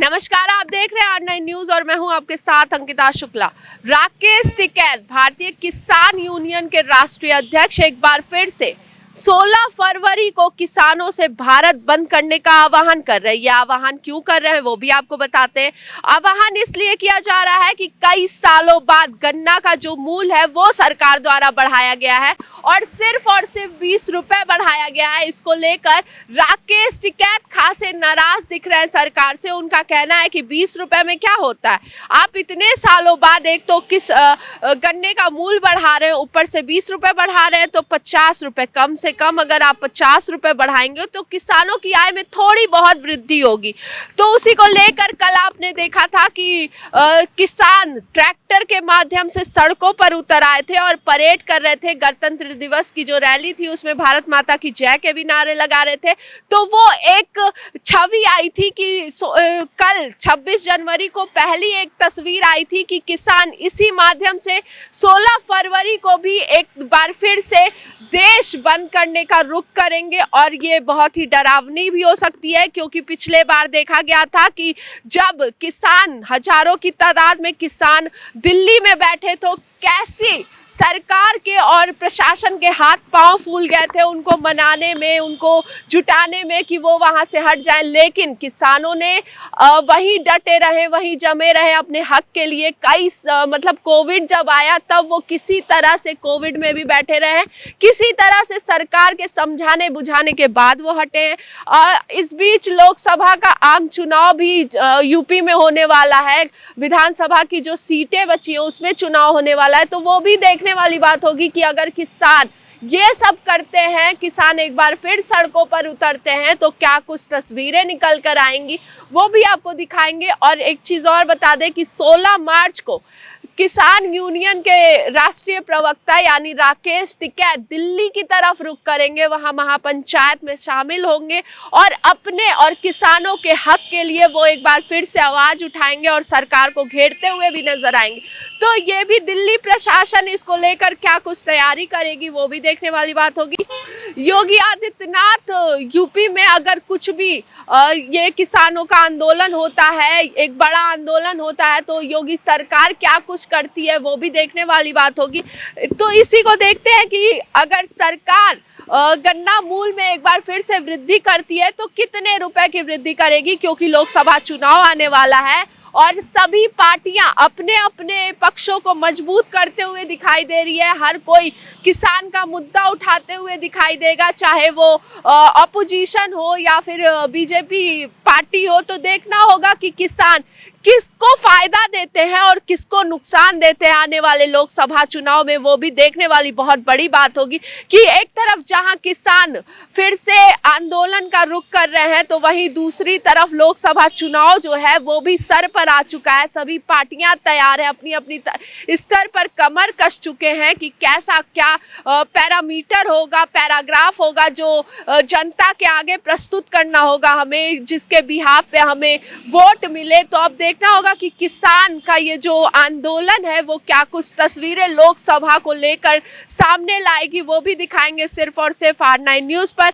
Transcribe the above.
नमस्कार, आप देख रहे हैं R9 न्यूज और मैं हूं आपके साथ अंकिता शुक्ला। राकेश टिकैत भारतीय किसान यूनियन के राष्ट्रीय अध्यक्ष एक बार फिर से 16 फरवरी को किसानों से भारत बंद करने का आह्वान कर रहे हैं। ये आह्वान क्यों कर रहे हैं वो भी आपको बताते हैं। आह्वान इसलिए किया जा रहा है कि कई सालों बाद गन्ना का जो मूल्य है वो सरकार द्वारा बढ़ाया गया है और सिर्फ 20 रुपए बढ़ाया गया है। इसको लेकर राकेश टिकैत खासे नाराज दिख रहे हैं सरकार से। उनका कहना है कि 20 रुपए में क्या होता है, आप इतने सालों बाद एक तो गन्ने का मूल्य बढ़ा रहे हैं, ऊपर से 20 रुपए बढ़ा रहे हैं, तो 50 रुपए कम से कम अगर आप 50 रुपए बढ़ाएंगे तो किसानों की आय में थोड़ी बहुत वृद्धि होगी। तो उसी को लेकर कल आपने देखा था कि किसान ट्रैक्टर के माध्यम से सड़कों पर उतर आए थे और परेड कर रहे थे। गणतंत्र दिवस की जो रैली थी उसमें भारत माता की जय के भी नारे लगा रहे थे। तो वो एक छवि आई थी कि कल 26 जनवरी को पहली एक तस्वीर आई थी कि किसान इसी माध्यम से 16 फरवरी को भी एक बार फिर से देश बंद करने का रुख करेंगे। और ये बहुत ही डरावनी भी हो सकती है, क्योंकि पिछले बार देखा गया था कि जब किसान हजारों की तादाद में किसान दिल्ली में बैठे तो कैसी सरकार के और प्रशासन के हाथ पांव फूल गए थे उनको मनाने में, उनको जुटाने में कि वो वहां से हट जाएं। लेकिन किसानों ने वहीं डटे रहे, वहीं जमे रहे अपने हक के लिए। मतलब कोविड जब आया तब वो किसी तरह से कोविड में भी बैठे रहे, किसी तरह से सरकार के समझाने बुझाने के बाद वो हटे हैं। इस बीच लोकसभा का आम चुनाव भी यूपी में होने वाला है। विधानसभा की जो सीटें बची है उसमें चुनाव होने वाला है, तो वो भी देखने वाली बात होगी कि अगर किसान ये सब करते हैं, किसान एक बार फिर सड़कों पर उतरते हैं, तो क्या कुछ तस्वीरें निकल कर आएंगी वो भी आपको दिखाएंगे। और एक चीज और बता दें कि 16 मार्च को किसान यूनियन के राष्ट्रीय प्रवक्ता यानी राकेश टिकैत दिल्ली की तरफ रुख करेंगे। वहां महापंचायत में शामिल होंगे और अपने और किसानों के हक के लिए वो एक बार फिर से आवाज उठाएंगे और सरकार को घेरते हुए भी नजर आएंगे। तो ये भी दिल्ली प्रशासन इसको लेकर क्या कुछ तैयारी करेगी वो भी देखने वाली बात होगी। योगी आदित्यनाथ यूपी में अगर कुछ भी ये किसानों का आंदोलन होता है, एक बड़ा आंदोलन होता है, तो योगी सरकार क्या कुछ करती है वो भी देखने वाली बात होगी। तो इसी को देखते हैं कि अगर सरकार गन्ना मूल्य में एक बार फिर से वृद्धि करती है तो कितने रुपए की वृद्धि करेगी, क्योंकि लोकसभा चुनाव आने वाला है और सभी पार्टियां अपने अपने पक्षों को मजबूत करते हुए दिखाई दे रही है। हर कोई किसान का मुद्दा उठाते हुए दिखाई देगा, चाहे वो अपोजिशन हो या फिर बीजेपी पार्टी हो। तो देखना होगा कि किसान किसको फायदा देते हैं और किसको नुकसान देते हैं आने वाले लोकसभा चुनाव में, वो भी देखने वाली बहुत बड़ी बात होगी। कि एक तरफ जहां किसान फिर से आंदोलन का रुख कर रहे हैं, तो वहीं दूसरी तरफ लोकसभा चुनाव जो है वो भी सर पर आ चुका है। सभी पार्टियां तैयार है, अपनी अपनी स्तर पर कमर कस चुके हैं कि कैसा क्या पैरामीटर होगा, पैराग्राफ होगा जो जनता के आगे प्रस्तुत करना होगा हमें, जिसके बिहाफ पे हमें वोट मिले। तो अब देखना होगा कि किसान का ये जो आंदोलन है वो क्या कुछ तस्वीरें लोकसभा को लेकर सामने लाएगी, वो भी दिखाएंगे सिर्फ और सिर्फ R9 न्यूज पर।